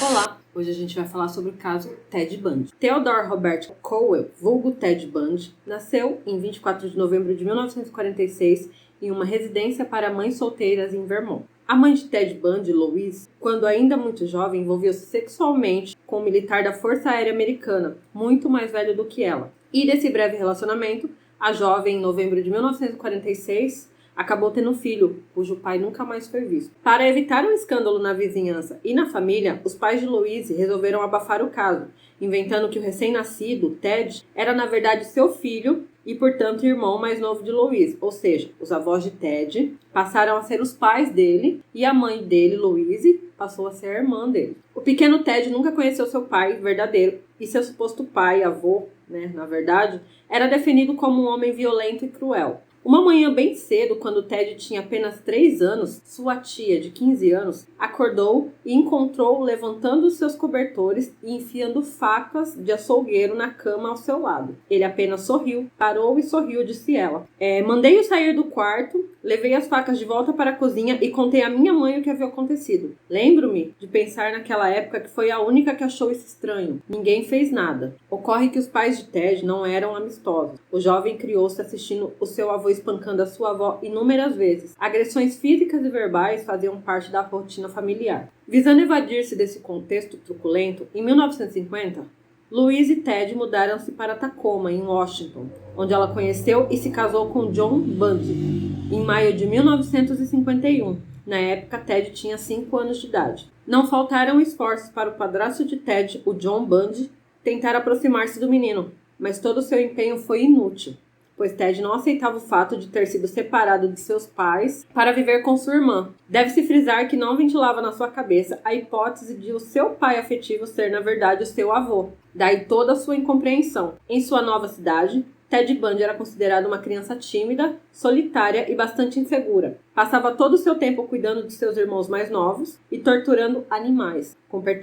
Olá, hoje a gente vai falar sobre o caso Ted Bundy. Theodore Robert Cowell, vulgo Ted Bundy, nasceu em 24 de novembro de 1946 em uma residência para mães solteiras em Vermont. A mãe de Ted Bundy, Louise, quando ainda muito jovem, envolveu-se sexualmente com um militar da Força Aérea Americana, muito mais velho do que ela. E desse breve relacionamento, a jovem, em novembro de 1946, acabou tendo um filho, cujo pai nunca mais foi visto. Para evitar um escândalo na vizinhança e na família, os pais de Louise resolveram abafar o caso, inventando que o recém-nascido, Ted, era na verdade seu filho e, portanto, irmão mais novo de Louise. Ou seja, os avós de Ted passaram a ser os pais dele e a mãe dele, Louise, passou a ser a irmã dele. O pequeno Ted nunca conheceu seu pai verdadeiro e seu suposto pai, avô, na verdade, era definido como um homem violento e cruel. Uma manhã bem cedo, quando Ted tinha apenas 3 anos, sua tia, de 15 anos, acordou e encontrou-o levantando seus cobertores e enfiando facas de açougueiro na cama ao seu lado. Ele apenas sorriu, parou e sorriu, disse ela. Mandei-o sair do quarto, levei as facas de volta para a cozinha e contei à minha mãe o que havia acontecido. Lembro-me de pensar naquela época que foi a única que achou isso estranho. Ninguém fez nada. Ocorre que os pais de Ted não eram amistosos. O jovem criou-se assistindo o seu avô espancando a sua avó inúmeras vezes. Agressões físicas e verbais faziam parte da rotina familiar. Visando evadir-se desse contexto truculento, em 1950, Louise e Ted mudaram-se para Tacoma, em Washington, onde ela conheceu e se casou com John Bundy, em maio de 1951. Na época, Ted tinha 5 anos de idade. Não faltaram esforços para o padrasto de Ted, o John Bundy, tentar aproximar-se do menino, mas todo o seu empenho foi inútil, pois Ted não aceitava o fato de ter sido separado de seus pais para viver com sua irmã. Deve-se frisar que não ventilava na sua cabeça a hipótese de o seu pai afetivo ser, na verdade, o seu avô. Daí toda a sua incompreensão. Em sua nova cidade, Ted Bundy era considerado uma criança tímida, solitária e bastante insegura. Passava todo o seu tempo cuidando de seus irmãos mais novos e torturando animais,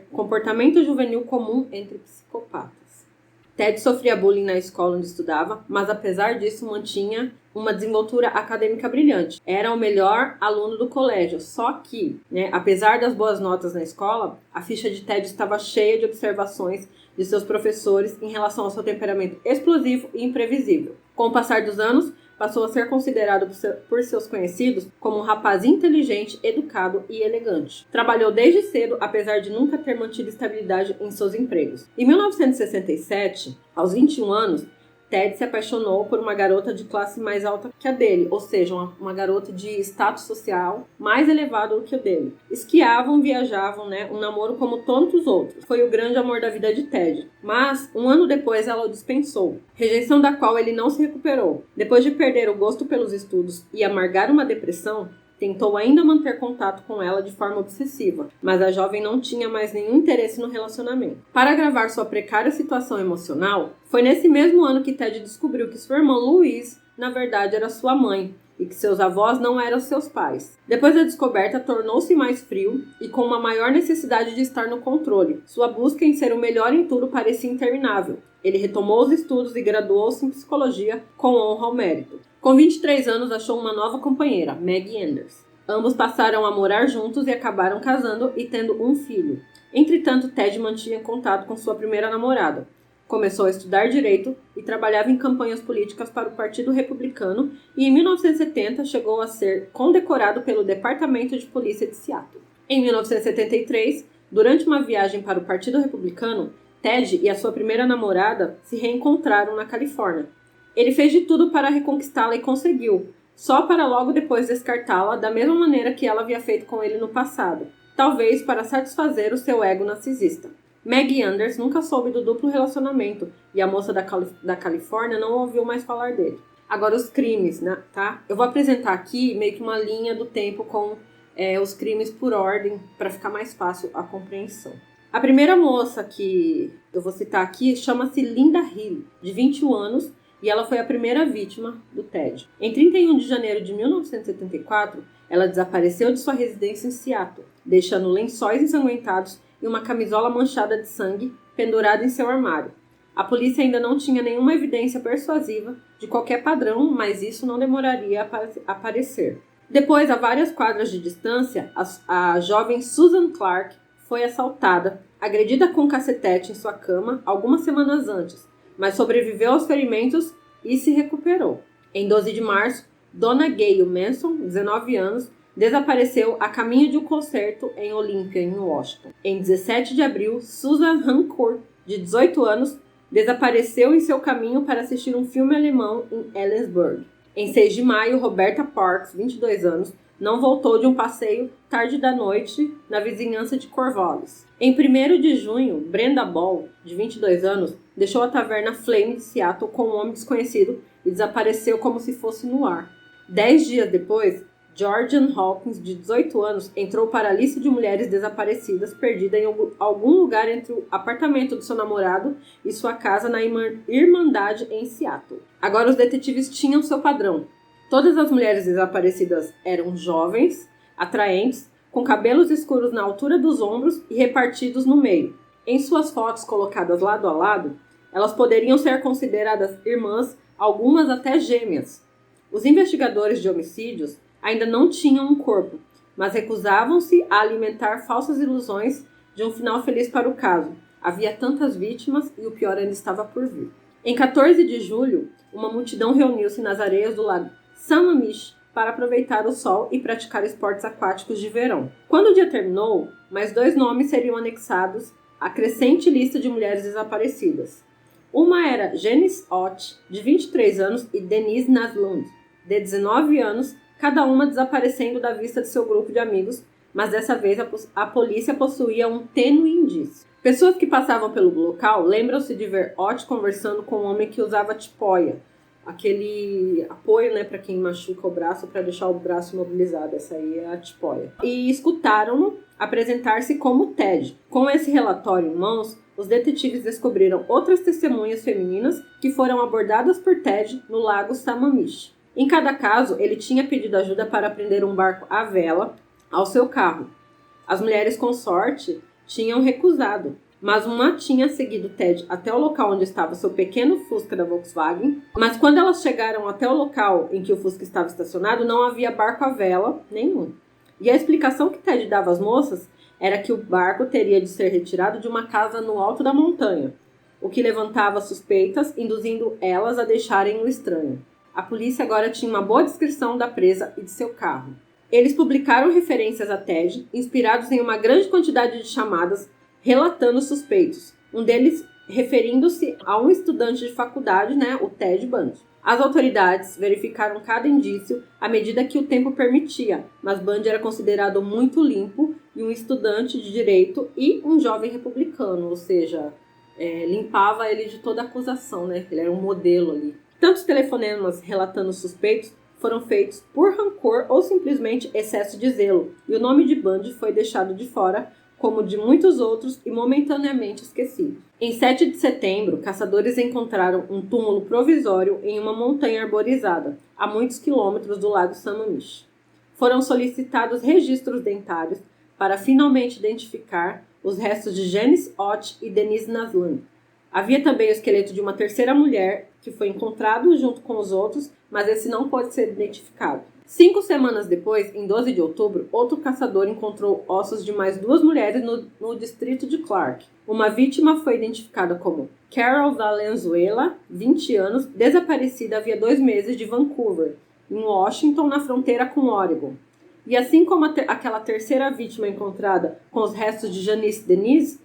comportamento juvenil comum entre psicopatas. Ted sofria bullying na escola onde estudava, mas apesar disso mantinha uma desenvoltura acadêmica brilhante. Era o melhor aluno do colégio, só que, apesar das boas notas na escola, a ficha de Ted estava cheia de observações de seus professores em relação ao seu temperamento explosivo e imprevisível. Com o passar dos anos, passou a ser considerado por seus conhecidos como um rapaz inteligente, educado e elegante. Trabalhou desde cedo, apesar de nunca ter mantido estabilidade em seus empregos. Em 1967, aos 21 anos, Ted se apaixonou por uma garota de classe mais alta que a dele, ou seja, uma garota de status social mais elevado do que o dele. Esquiavam, viajavam, um namoro como tantos outros. Foi o grande amor da vida de Ted. Mas, um ano depois, ela o dispensou, rejeição da qual ele não se recuperou. Depois de perder o gosto pelos estudos e amargar uma depressão, tentou ainda manter contato com ela de forma obsessiva, mas a jovem não tinha mais nenhum interesse no relacionamento. Para agravar sua precária situação emocional, foi nesse mesmo ano que Ted descobriu que sua irmã Louise, na verdade, era sua mãe, e que seus avós não eram seus pais. Depois da descoberta, tornou-se mais frio e com uma maior necessidade de estar no controle. Sua busca em ser o melhor em tudo parecia interminável. Ele retomou os estudos e graduou-se em psicologia com honra ao mérito. Com 23 anos, achou uma nova companheira, Maggie Anders. Ambos passaram a morar juntos e acabaram casando e tendo um filho. Entretanto, Ted mantinha contato com sua primeira namorada. Começou a estudar direito e trabalhava em campanhas políticas para o Partido Republicano e em 1970 chegou a ser condecorado pelo Departamento de Polícia de Seattle. Em 1973, durante uma viagem para o Partido Republicano, Ted e a sua primeira namorada se reencontraram na Califórnia. Ele fez de tudo para reconquistá-la e conseguiu, só para logo depois descartá-la da mesma maneira que ela havia feito com ele no passado, talvez para satisfazer o seu ego narcisista. Maggie Anders nunca soube do duplo relacionamento e a moça da Califórnia não ouviu mais falar dele. Agora os crimes, tá? Eu vou apresentar aqui meio que uma linha do tempo com os crimes por ordem para ficar mais fácil a compreensão. A primeira moça que eu vou citar aqui chama-se Linda Hill, de 21 anos, e ela foi a primeira vítima do Ted. Em 31 de janeiro de 1974, ela desapareceu de sua residência em Seattle, deixando lençóis ensanguentados e uma camisola manchada de sangue pendurada em seu armário. A polícia ainda não tinha nenhuma evidência persuasiva de qualquer padrão, mas isso não demoraria a aparecer. Depois, a várias quadras de distância, a jovem Susan Clark foi assaltada, agredida com um cacetete em sua cama algumas semanas antes, mas sobreviveu aos ferimentos e se recuperou. Em 12 de março, Donna Gayle Manson, 19 anos, desapareceu a caminho de um concerto em Olympia, em Washington. Em 17 de abril, Susan Hancock, de 18 anos, desapareceu em seu caminho para assistir um filme alemão em Ellensburg. Em 6 de maio, Roberta Parks, 22 anos, não voltou de um passeio tarde da noite na vizinhança de Corvallis. Em 1º de junho, Brenda Ball, de 22 anos, deixou a taverna Flame de Seattle com um homem desconhecido e desapareceu como se fosse no ar. 10 dias depois, Georgian Hawkins, de 18 anos, entrou para a lista de mulheres desaparecidas perdida em algum lugar entre o apartamento do seu namorado e sua casa na Irmandade em Seattle. Agora os detetives tinham seu padrão. Todas as mulheres desaparecidas eram jovens, atraentes, com cabelos escuros na altura dos ombros e repartidos no meio. Em suas fotos colocadas lado a lado, elas poderiam ser consideradas irmãs, algumas até gêmeas. Os investigadores de homicídios ainda não tinham um corpo, mas recusavam-se a alimentar falsas ilusões de um final feliz para o caso. Havia tantas vítimas e o pior ainda estava por vir. Em 14 de julho, uma multidão reuniu-se nas areias do lago Sammamish para aproveitar o sol e praticar esportes aquáticos de verão. Quando o dia terminou, mais 2 nomes seriam anexados à crescente lista de mulheres desaparecidas. Uma era Janice Ott, de 23 anos, e Denise Naslund, de 19 anos, cada uma desaparecendo da vista de seu grupo de amigos, mas dessa vez a polícia possuía um tênue indício. Pessoas que passavam pelo local lembram-se de ver Ott conversando com um homem que usava tipóia, aquele apoio, né, para quem machuca o braço, para deixar o braço imobilizado. Essa aí é a tipóia. E escutaram-no apresentar-se como Ted. Com esse relatório em mãos, os detetives descobriram outras testemunhas femininas que foram abordadas por Ted no lago Sammamish. Em cada caso, ele tinha pedido ajuda para prender um barco à vela ao seu carro. As mulheres com sorte tinham recusado, mas uma tinha seguido Ted até o local onde estava seu pequeno Fusca da Volkswagen, mas quando elas chegaram até o local em que o Fusca estava estacionado, não havia barco à vela nenhum. E a explicação que Ted dava às moças era que o barco teria de ser retirado de uma casa no alto da montanha, o que levantava suspeitas, induzindo elas a deixarem o estranho. A polícia agora tinha uma boa descrição da presa e de seu carro. Eles publicaram referências a Ted, inspirados em uma grande quantidade de chamadas relatando suspeitos, um deles referindo-se a um estudante de faculdade, o Ted Bundy. As autoridades verificaram cada indício à medida que o tempo permitia, mas Bundy era considerado muito limpo e um estudante de direito e um jovem republicano, ou seja, limpava ele de toda acusação, Ele era um modelo ali. Tantos telefonemas relatando suspeitos foram feitos por rancor ou simplesmente excesso de zelo, e o nome de Bundy foi deixado de fora, como de muitos outros, e momentaneamente esquecido. Em 7 de setembro, caçadores encontraram um túmulo provisório em uma montanha arborizada, a muitos quilômetros do lago Sammamish. Foram solicitados registros dentários para finalmente identificar os restos de Janice Ott e Denise Naslund. Havia também o esqueleto de uma terceira mulher, que foi encontrado junto com os outros, mas esse não pode ser identificado. 5 semanas depois, em 12 de outubro, outro caçador encontrou ossos de mais 2 mulheres no distrito de Clark. Uma vítima foi identificada como Carol Valenzuela, 20 anos, desaparecida havia 2 meses de Vancouver, em Washington, na fronteira com Oregon. E assim como aquela terceira vítima encontrada com os restos de Janice Denise,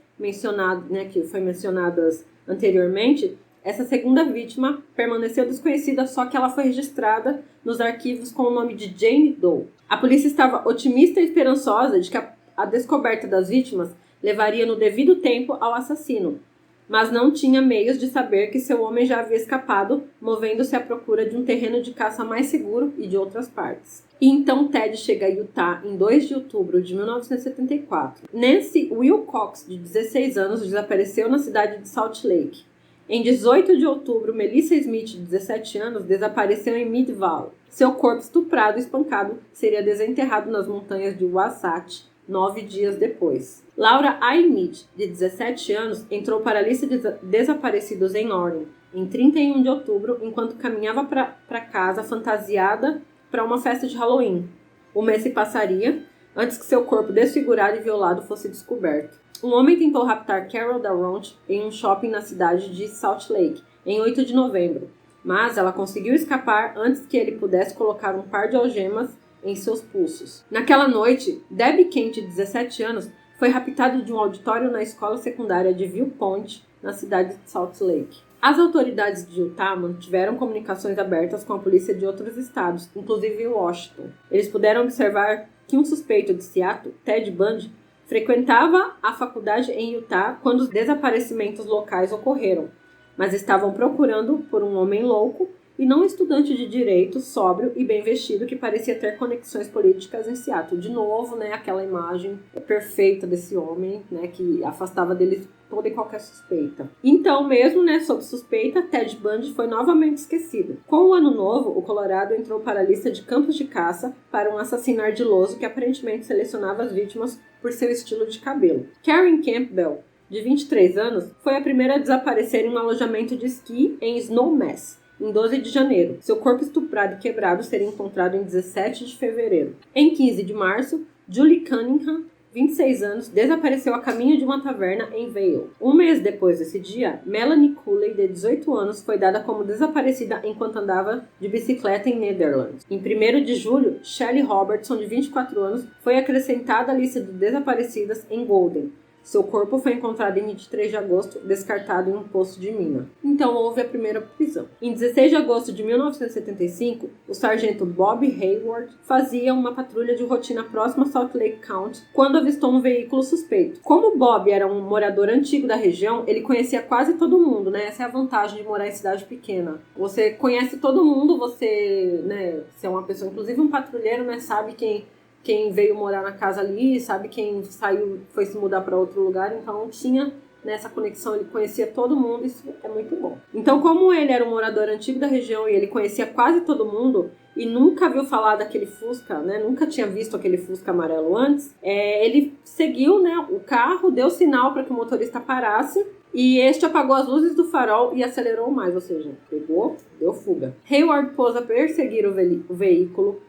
que foi mencionadas anteriormente, essa segunda vítima permaneceu desconhecida, só que ela foi registrada nos arquivos com o nome de Jane Doe. A polícia estava otimista e esperançosa de que a descoberta das vítimas levaria no devido tempo ao assassino, mas não tinha meios de saber que seu homem já havia escapado, movendo-se à procura de um terreno de caça mais seguro e de outras partes. E então Ted chega a Utah em 2 de outubro de 1974. Nancy Wilcox, de 16 anos, desapareceu na cidade de Salt Lake. Em 18 de outubro, Melissa Smith, de 17 anos, desapareceu em Mid Valley. Seu corpo estuprado e espancado seria desenterrado nas montanhas de Wasatch 9 dias depois. Laura Aimee, de 17 anos, entrou para a lista de desaparecidos em Oregon em 31 de outubro, enquanto caminhava para casa fantasiada para uma festa de Halloween. O mês se passaria, antes que seu corpo desfigurado e violado fosse descoberto. Um homem tentou raptar Carol Darroch em um shopping na cidade de Salt Lake, em 8 de novembro, mas ela conseguiu escapar antes que ele pudesse colocar um par de algemas em seus pulsos. Naquela noite, Debbie Kent, de 17 anos, foi raptada de um auditório na escola secundária de Viewpoint, na cidade de Salt Lake. As autoridades de Utah mantiveram comunicações abertas com a polícia de outros estados, inclusive Washington. Eles puderam observar que um suspeito de Seattle, Ted Bundy, frequentava a faculdade em Utah quando os desaparecimentos locais ocorreram, mas estavam procurando por um homem louco e não um estudante de direito, sóbrio e bem vestido que parecia ter conexões políticas em Seattle. De novo, né, aquela imagem perfeita desse homem, né, que afastava deles toda e qualquer suspeita. Então, mesmo, né, sob suspeita, Ted Bundy foi novamente esquecido. Com o ano novo, o Colorado entrou para a lista de campos de caça para um assassino ardiloso que aparentemente selecionava as vítimas por seu estilo de cabelo. Karen Campbell, de 23 anos, foi a primeira a desaparecer em um alojamento de esqui em Snowmass, em 12 de janeiro. Seu corpo estuprado e quebrado seria encontrado em 17 de fevereiro. Em 15 de março, Julie Cunningham, 26 anos, desapareceu a caminho de uma taverna em Vail. Um mês depois desse dia, Melanie Cooley, de 18 anos, foi dada como desaparecida enquanto andava de bicicleta em Netherlands. Em 1º de julho, Shelley Robertson, de 24 anos, foi acrescentada à lista de desaparecidas em Golden. Seu corpo foi encontrado em 23 de agosto, descartado em um poço de mina. Então houve a primeira prisão. Em 16 de agosto de 1975, o sargento Bob Hayward fazia uma patrulha de rotina próxima a Salt Lake County quando avistou um veículo suspeito. Como Bob era um morador antigo da região, ele conhecia quase todo mundo, né? Essa é a vantagem de morar em cidade pequena. Você conhece todo mundo, você, né, se é uma pessoa, inclusive um patrulheiro, né, sabe quem veio morar na casa ali, sabe quem saiu, foi se mudar para outro lugar, então tinha nessa conexão, ele conhecia todo mundo, isso é muito bom. Então, como ele era um morador antigo da região e ele conhecia quase todo mundo e nunca viu falar daquele Fusca, né, nunca tinha visto aquele Fusca amarelo antes, ele seguiu, né, o carro, deu sinal para que o motorista parasse e este apagou as luzes do farol e acelerou mais, ou seja, pegou, deu fuga. Hayward pôs a perseguir o veículo,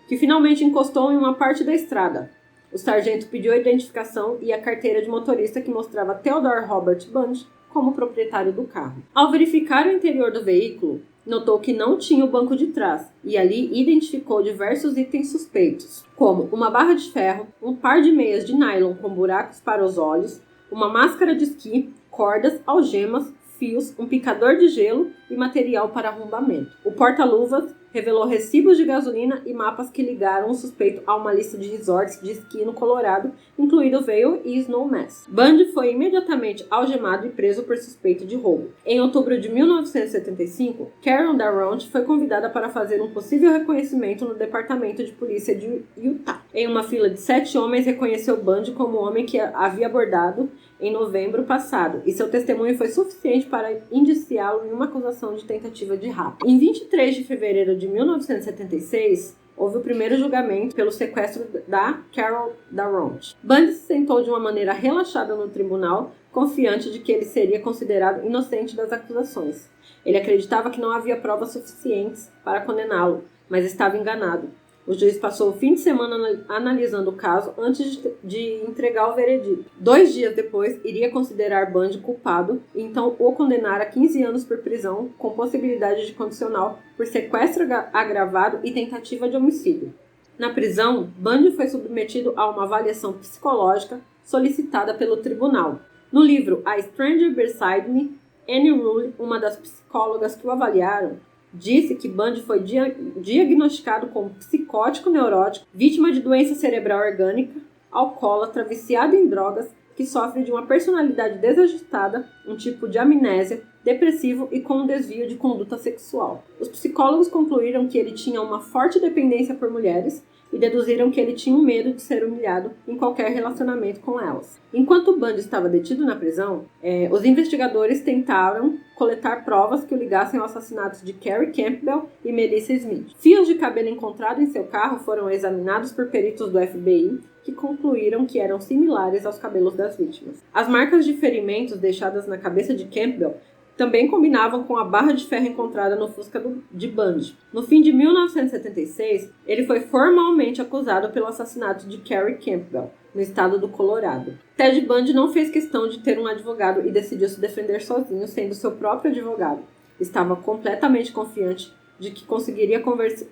que finalmente encostou em uma parte da estrada. O sargento pediu a identificação e a carteira de motorista que mostrava Theodore Robert Bundy como proprietário do carro. Ao verificar o interior do veículo, notou que não tinha o banco de trás e ali identificou diversos itens suspeitos, como uma barra de ferro, um par de meias de nylon com buracos para os olhos, uma máscara de esqui, cordas, algemas, fios, um picador de gelo e material para arrombamento. O porta-luvas revelou recibos de gasolina e mapas que ligaram o suspeito a uma lista de resorts de esqui no Colorado, incluindo Vail e Snowmass. Bundy foi imediatamente algemado e preso por suspeito de roubo. Em outubro de 1975, Carol Darroch foi convidada para fazer um possível reconhecimento no Departamento de Polícia de Utah. Em uma fila de 7 homens, reconheceu Bundy como o homem que havia abordado em novembro passado, e seu testemunho foi suficiente para indiciá-lo em uma acusação de tentativa de rapto. Em 23 de fevereiro de 1976, houve o primeiro julgamento pelo sequestro da Carol Darroch. Bundy se sentou de uma maneira relaxada no tribunal, confiante de que ele seria considerado inocente das acusações. Ele acreditava que não havia provas suficientes para condená-lo, mas estava enganado. O juiz passou o fim de semana analisando o caso antes de entregar o veredito. 2 dias depois, iria considerar Bundy culpado e então o condenar a 15 anos por prisão, com possibilidade de condicional por sequestro agravado e tentativa de homicídio. Na prisão, Bundy foi submetido a uma avaliação psicológica solicitada pelo tribunal. No livro A Stranger Beside Me, Annie Rule, uma das psicólogas que o avaliaram, disse que Bundy foi diagnosticado como psicótico neurótico, vítima de doença cerebral orgânica, alcoólatra, viciado em drogas, que sofre de uma personalidade desajustada, um tipo de amnésia, depressivo e com um desvio de conduta sexual. Os psicólogos concluíram que ele tinha uma forte dependência por mulheres e deduziram que ele tinha um medo de ser humilhado em qualquer relacionamento com elas. Enquanto Bundy estava detido na prisão, os investigadores tentaram coletar provas que o ligassem ao assassinato de Carrie Campbell e Melissa Smith. Fios de cabelo encontrados em seu carro foram examinados por peritos do FBI, que concluíram que eram similares aos cabelos das vítimas. As marcas de ferimentos deixadas na cabeça de Campbell também combinavam com a barra de ferro encontrada no Fusca de Bundy. No fim de 1976, ele foi formalmente acusado pelo assassinato de Carrie Campbell, no estado do Colorado. Ted Bundy não fez questão de ter um advogado e decidiu se defender sozinho, sendo seu próprio advogado. Estava completamente confiante de que conseguiria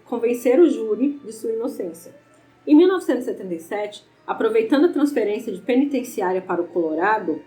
convencer o júri de sua inocência. Em 1977, aproveitando a transferência de penitenciária para o Colorado,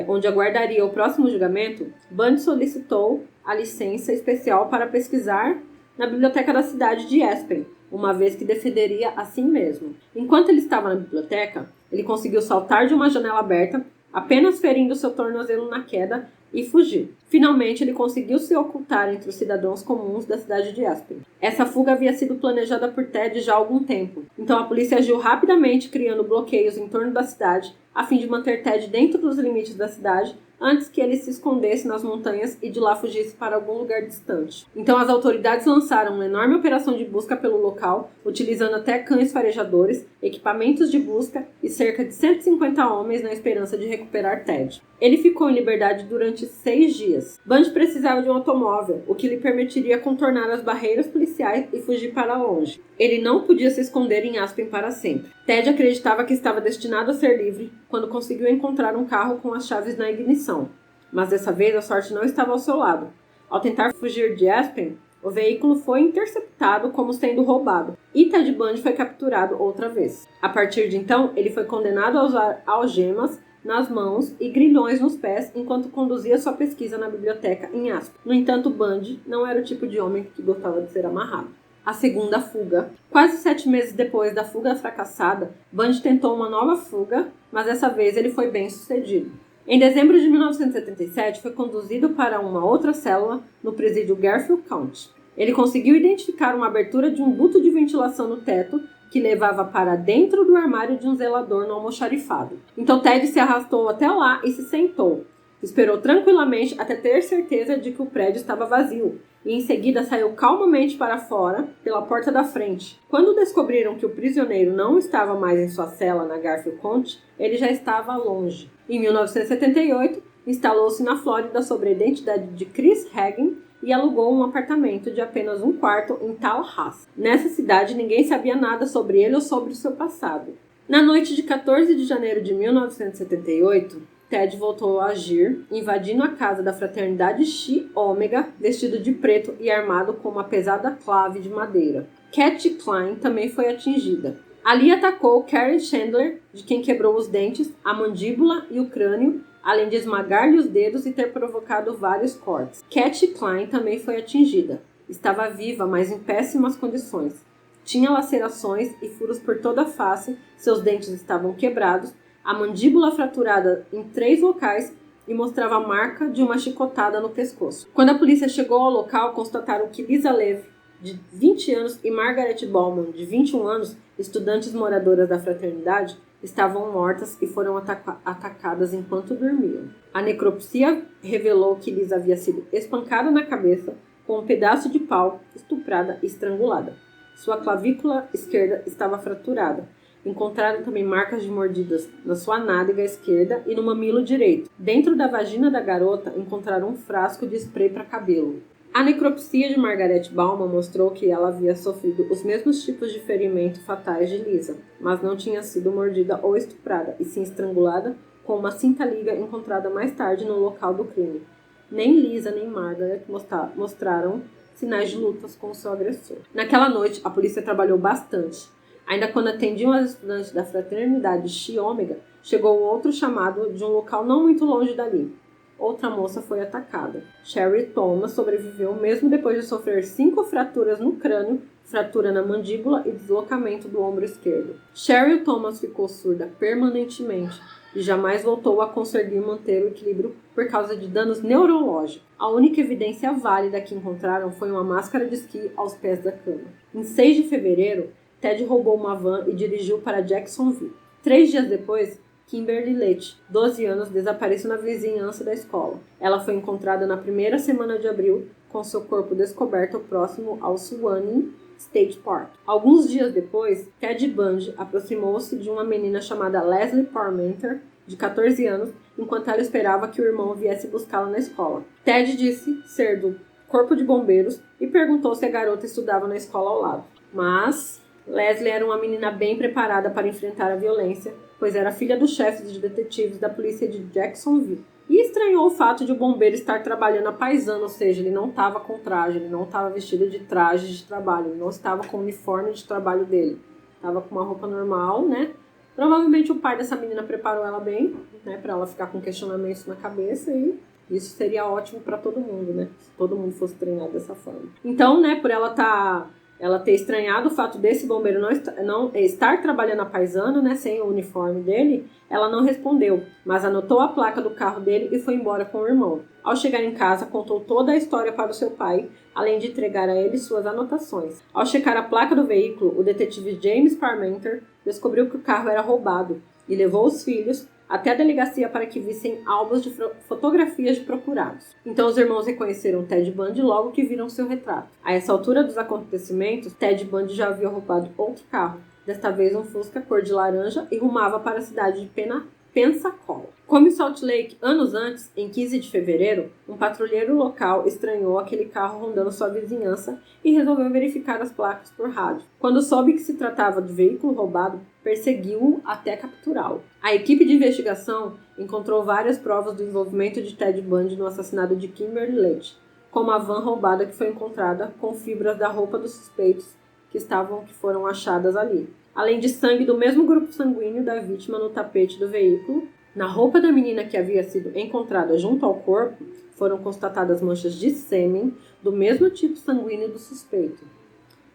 onde aguardaria o próximo julgamento, Bundy solicitou a licença especial para pesquisar na biblioteca da cidade de Aspen, uma vez que defenderia a si mesmo. Enquanto ele estava na biblioteca, ele conseguiu saltar de uma janela aberta, apenas ferindo seu tornozelo na queda, e fugir. Finalmente, ele conseguiu se ocultar entre os cidadãos comuns da cidade de Aspen. Essa fuga havia sido planejada por Ted já há algum tempo, então a polícia agiu rapidamente criando bloqueios em torno da cidade, a fim de manter Ted dentro dos limites da cidade, antes que ele se escondesse nas montanhas e de lá fugisse para algum lugar distante. Então as autoridades lançaram uma enorme operação de busca pelo local, utilizando até cães farejadores, equipamentos de busca e cerca de 150 homens na esperança de recuperar Ted. Ele ficou em liberdade durante 6 dias. Bundy precisava de um automóvel, o que lhe permitiria contornar as barreiras policiais e fugir para longe. Ele não podia se esconder em Aspen para sempre. Ted acreditava que estava destinado a ser livre quando conseguiu encontrar um carro com as chaves na ignição. Mas dessa vez a sorte não estava ao seu lado. Ao tentar fugir de Aspen, o veículo foi interceptado como sendo roubado, e Ted Bundy foi capturado outra vez. A partir de então, ele foi condenado a usar algemas nas mãos e grilhões nos pés enquanto conduzia sua pesquisa na biblioteca em Aspen. No entanto, Bundy não era o tipo de homem que gostava de ser amarrado. A segunda fuga. Quase 7 meses depois da fuga fracassada, Bundy tentou uma nova fuga, mas dessa vez ele foi bem sucedido. Em dezembro de 1977, foi conduzido para uma outra célula no presídio Garfield County. Ele conseguiu identificar uma abertura de um duto de ventilação no teto que levava para dentro do armário de um zelador no almoxarifado. Então Ted se arrastou até lá e se sentou. Esperou tranquilamente até ter certeza de que o prédio estava vazio, e em seguida saiu calmamente para fora pela porta da frente. Quando descobriram que o prisioneiro não estava mais em sua cela na Garfield County, ele já estava longe. Em 1978, instalou-se na Flórida sob a identidade de Chris Hagen e alugou um apartamento de apenas um quarto em Tallahassee. Nessa cidade, ninguém sabia nada sobre ele ou sobre o seu passado. Na noite de 14 de janeiro de 1978, Ted voltou a agir, invadindo a casa da fraternidade Chi Omega, vestido de preto e armado com uma pesada clave de madeira. Cat Klein também foi atingida. Ali atacou Karen Chandler, de quem quebrou os dentes, a mandíbula e o crânio, além de esmagar-lhe os dedos e ter provocado vários cortes. Cat Klein também foi atingida. Estava viva, mas em péssimas condições. Tinha lacerações e furos por toda a face, seus dentes estavam quebrados, a mandíbula fraturada em 3 locais e mostrava a marca de uma chicotada no pescoço. Quando a polícia chegou ao local, constataram que Lisa Levy, de 20 anos, e Margaret Bauman, de 21 anos, estudantes moradoras da fraternidade, estavam mortas e foram atacadas enquanto dormiam. A necropsia revelou que Lisa havia sido espancada na cabeça com um pedaço de pau, estuprada e estrangulada. Sua clavícula esquerda estava fraturada. Encontraram também marcas de mordidas na sua nádega esquerda e no mamilo direito. Dentro da vagina da garota, encontraram um frasco de spray para cabelo. A necropsia de Margaret Bauman mostrou que ela havia sofrido os mesmos tipos de ferimento fatais de Lisa, mas não tinha sido mordida ou estuprada, e sim estrangulada com uma cinta-liga encontrada mais tarde no local do crime. Nem Lisa nem Margaret mostraram sinais de lutas com seu agressor. Naquela noite, a polícia trabalhou bastante. Ainda quando atendiam as estudantes da fraternidade Chi Omega, chegou outro chamado de um local não muito longe dali. Outra moça foi atacada. Sherry Thomas sobreviveu mesmo depois de sofrer 5 fraturas no crânio, fratura na mandíbula e deslocamento do ombro esquerdo. Sherry Thomas ficou surda permanentemente e jamais voltou a conseguir manter o equilíbrio por causa de danos neurológicos. A única evidência válida que encontraram foi uma máscara de esqui aos pés da cama. Em 6 de fevereiro, Ted roubou uma van e dirigiu para Jacksonville. 3 dias depois, Kimberly Leite, 12 anos, desapareceu na vizinhança da escola. Ela foi encontrada na primeira semana de abril, com seu corpo descoberto próximo ao Suwanee State Park. Alguns dias depois, Ted Bundy aproximou-se de uma menina chamada Leslie Parmenter, de 14 anos, enquanto ela esperava que o irmão viesse buscá-la na escola. Ted disse ser do corpo de bombeiros e perguntou se a garota estudava na escola ao lado. Mas Leslie era uma menina bem preparada para enfrentar a violência, pois era filha do chefe de detetives da polícia de Jacksonville. E estranhou o fato de o bombeiro estar trabalhando a paisana, ou seja, ele não estava com traje, ele não estava vestido de traje de trabalho, ele não estava com o uniforme de trabalho dele. Estava com uma roupa normal, né? Provavelmente o pai dessa menina preparou ela bem, né? Para ela ficar com questionamentos na cabeça e isso seria ótimo para todo mundo, né? Se todo mundo fosse treinado dessa forma. Então, né, por ela ter estranhado o fato desse bombeiro não estar trabalhando a paisana, né, sem o uniforme dele, ela não respondeu, mas anotou a placa do carro dele e foi embora com o irmão. Ao chegar em casa, contou toda a história para o seu pai, além de entregar a ele suas anotações. Ao checar a placa do veículo, o detetive James Parmenter descobriu que o carro era roubado e levou os filhos até a delegacia para que vissem álbuns de fotografias de procurados. Então os irmãos reconheceram Ted Bundy logo que viram seu retrato. A essa altura dos acontecimentos, Ted Bundy já havia roubado outro carro, desta vez um Fusca cor de laranja, e rumava para a cidade de Pensacola. Como em Salt Lake, anos antes, em 15 de fevereiro, um patrulheiro local estranhou aquele carro rondando sua vizinhança e resolveu verificar as placas por rádio. Quando soube que se tratava de veículo roubado, perseguiu-o até capturá-lo. A equipe de investigação encontrou várias provas do envolvimento de Ted Bundy no assassinato de Kimberly Leach, como a van roubada que foi encontrada com fibras da roupa dos suspeitos que foram achadas ali. Além de sangue do mesmo grupo sanguíneo da vítima no tapete do veículo, na roupa da menina que havia sido encontrada junto ao corpo, foram constatadas manchas de sêmen do mesmo tipo sanguíneo do suspeito.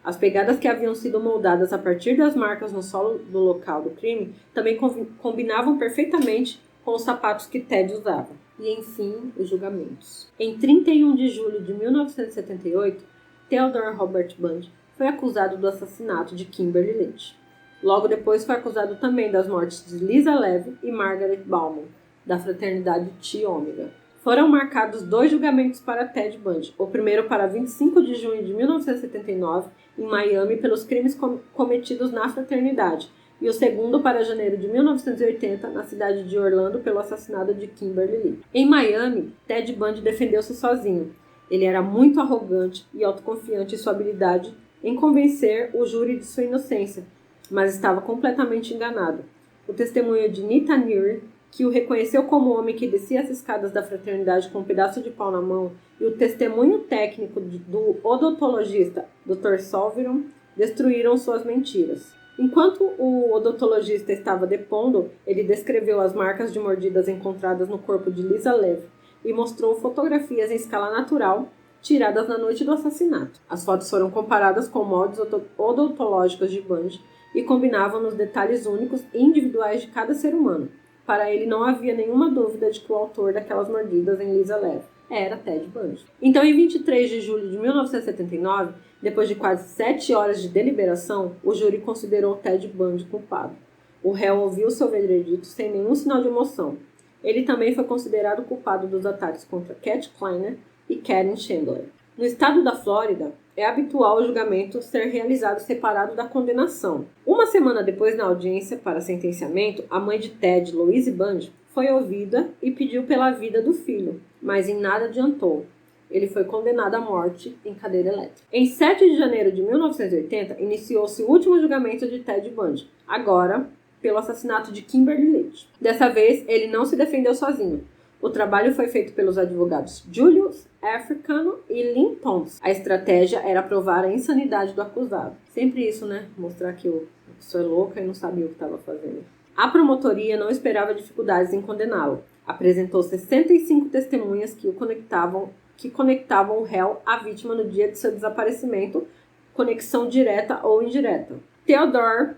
As pegadas que haviam sido moldadas a partir das marcas no solo do local do crime também combinavam perfeitamente com os sapatos que Ted usava. E, enfim, os julgamentos. Em 31 de julho de 1978, Theodore Robert Bundy foi acusado do assassinato de Kimberly Leach. Logo depois foi acusado também das mortes de Lisa Levy e Margaret Bauman, da fraternidade Chi Omega. Foram marcados 2 julgamentos para Ted Bundy, o primeiro para 25 de junho de 1979, em Miami, pelos crimes cometidos na fraternidade, e o segundo para janeiro de 1980, na cidade de Orlando, pelo assassinato de Kimberly Lee. Em Miami, Ted Bundy defendeu-se sozinho. Ele era muito arrogante e autoconfiante em sua habilidade em convencer o júri de sua inocência, mas estava completamente enganado. O testemunho de Nita Neary, que o reconheceu como o homem que descia as escadas da fraternidade com um pedaço de pau na mão, e o testemunho técnico do odontologista Dr. Solviron destruíram suas mentiras. Enquanto o odontologista estava depondo, ele descreveu as marcas de mordidas encontradas no corpo de Lisa Levy e mostrou fotografias em escala natural tiradas na noite do assassinato. As fotos foram comparadas com moldes odontológicos de Bundy e combinavam nos detalhes únicos e individuais de cada ser humano. Para ele não havia nenhuma dúvida de que o autor daquelas mordidas em Lisa Levy era Ted Bundy. Então, em 23 de julho de 1979, depois de quase 7 horas de deliberação, o júri considerou Ted Bundy culpado. O réu ouviu seu veredito sem nenhum sinal de emoção. Ele também foi considerado culpado dos ataques contra Cat Kleiner e Karen Chandler. No estado da Flórida, é habitual o julgamento ser realizado separado da condenação. Uma semana depois da audiência para sentenciamento, a mãe de Ted, Louise Bundy, foi ouvida e pediu pela vida do filho, mas em nada adiantou. Ele foi condenado à morte em cadeira elétrica. Em 7 de janeiro de 1980, iniciou-se o último julgamento de Ted Bundy, agora pelo assassinato de Kimberly Leach. Dessa vez, ele não se defendeu sozinho. O trabalho foi feito pelos advogados Julius Africano e Lynn Thompson. A estratégia era provar a insanidade do acusado. Sempre isso, né? Mostrar que a pessoa é louca e não sabia o que estava fazendo. A promotoria não esperava dificuldades em condená-lo. Apresentou 65 testemunhas que conectavam o réu à vítima no dia de seu desaparecimento, conexão direta ou indireta. Theodore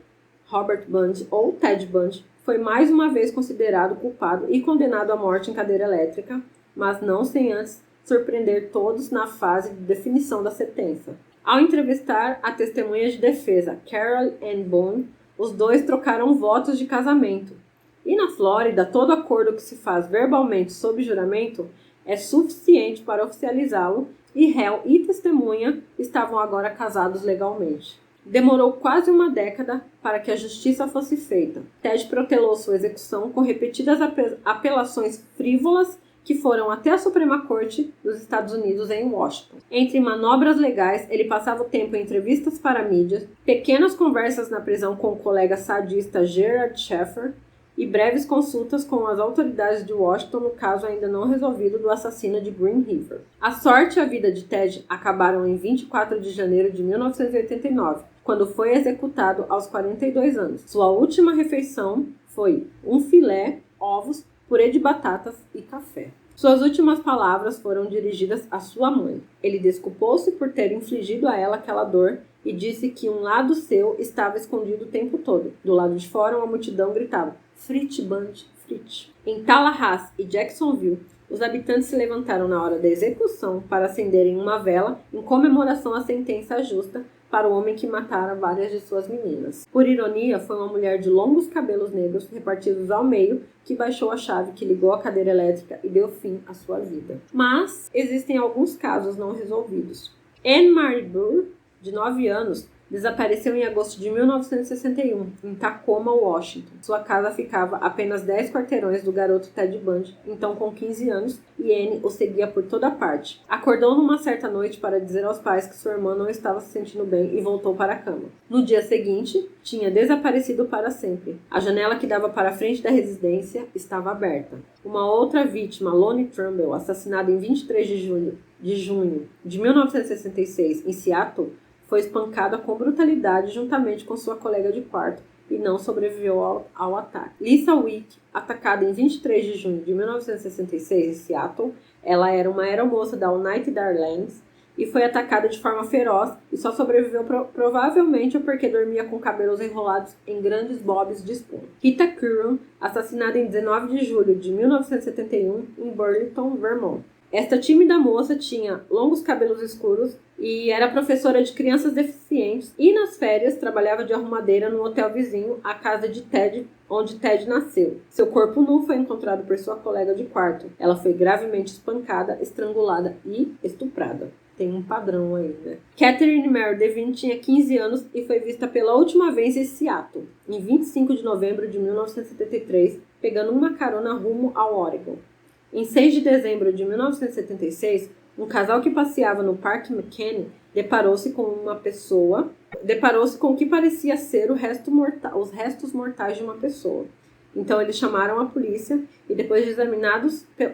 Robert Bundy, ou Ted Bundy, foi mais uma vez considerado culpado e condenado à morte em cadeira elétrica, mas não sem antes surpreender todos na fase de definição da sentença. Ao entrevistar a testemunha de defesa, Carol Ann Boone, os dois trocaram votos de casamento. E na Flórida, todo acordo que se faz verbalmente sob juramento é suficiente para oficializá-lo, e réu e testemunha estavam agora casados legalmente. Demorou quase uma década para que a justiça fosse feita. Ted protelou sua execução com repetidas apelações frívolas que foram até a Suprema Corte dos Estados Unidos em Washington. Entre manobras legais, ele passava o tempo em entrevistas para mídias, pequenas conversas na prisão com o colega sadista Gerard Schaeffer e breves consultas com as autoridades de Washington no caso ainda não resolvido do assassino de Green River. A sorte e a vida de Ted acabaram em 24 de janeiro de 1989, quando foi executado aos 42 anos. Sua última refeição foi um filé, ovos, purê de batatas e café. Suas últimas palavras foram dirigidas à sua mãe. Ele desculpou-se por ter infligido a ela aquela dor e disse que um lado seu estava escondido o tempo todo. Do lado de fora, uma multidão gritava: "Frit Bundy, Frit". Em Tallahassee e Jacksonville, os habitantes se levantaram na hora da execução para acenderem uma vela em comemoração à sentença justa para o homem que matara várias de suas meninas. Por ironia, foi uma mulher de longos cabelos negros repartidos ao meio que baixou a chave que ligou a cadeira elétrica e deu fim à sua vida. Mas existem alguns casos não resolvidos. Anne Marie Burr, de 9 anos, desapareceu em agosto de 1961, em Tacoma, Washington. Sua casa ficava a apenas 10 quarteirões do garoto Ted Bundy, então com 15 anos, e Anne o seguia por toda parte. Acordou numa certa noite para dizer aos pais que sua irmã não estava se sentindo bem e voltou para a cama. No dia seguinte, tinha desaparecido para sempre. A janela que dava para a frente da residência estava aberta. Uma outra vítima, Lonnie Trumbull, assassinada em 23 de junho de 1966, em Seattle, foi espancada com brutalidade juntamente com sua colega de quarto e não sobreviveu ao ataque. Lisa Wick, atacada em 23 de junho de 1966 em Seattle, ela era uma aeromoça da United Airlines e foi atacada de forma feroz e só sobreviveu provavelmente porque dormia com cabelos enrolados em grandes bobs de espuma. Rita Curran, assassinada em 19 de julho de 1971 em Burlington, Vermont. Esta tímida moça tinha longos cabelos escuros e era professora de crianças deficientes e nas férias trabalhava de arrumadeira no hotel vizinho à casa de Ted, onde Ted nasceu. Seu corpo nu foi encontrado por sua colega de quarto. Ela foi gravemente espancada, estrangulada e estuprada. Tem um padrão aí, né? Catherine Mary Devine tinha 15 anos e foi vista pela última vez em Seattle, em 25 de novembro de 1973, pegando uma carona rumo ao Oregon. Em 6 de dezembro de 1976, um casal que passeava no Parque McKinney deparou-se com o que parecia ser os restos mortais de uma pessoa. Então eles chamaram a polícia e depois de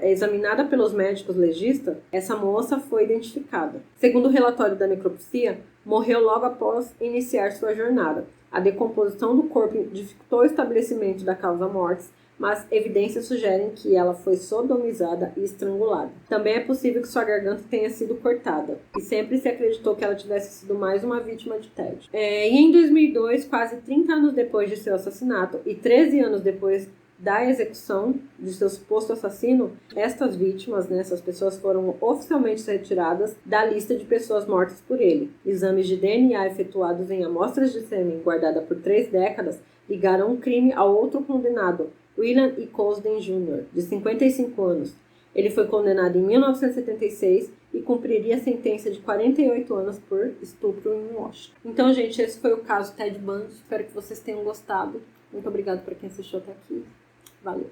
examinada pelos médicos legistas, essa moça foi identificada. Segundo o relatório da necropsia, morreu logo após iniciar sua jornada. A decomposição do corpo dificultou o estabelecimento da causa-mortis, mas evidências sugerem que ela foi sodomizada e estrangulada. Também é possível que sua garganta tenha sido cortada, e sempre se acreditou que ela tivesse sido mais uma vítima de Ted. E em 2002, quase 30 anos depois de seu assassinato e 13 anos depois da execução de seu suposto assassino, estas vítimas, essas pessoas foram oficialmente retiradas da lista de pessoas mortas por ele. Exames de DNA efetuados em amostras de sêmen guardada por 3 décadas ligaram um crime ao outro condenado, William E. Cosden Jr., de 55 anos. Ele foi condenado em 1976 e cumpriria a sentença de 48 anos por estupro em Washington. Então, gente, esse foi o caso Ted Bundy. Espero que vocês tenham gostado. Muito obrigada para quem assistiu até aqui. Valeu!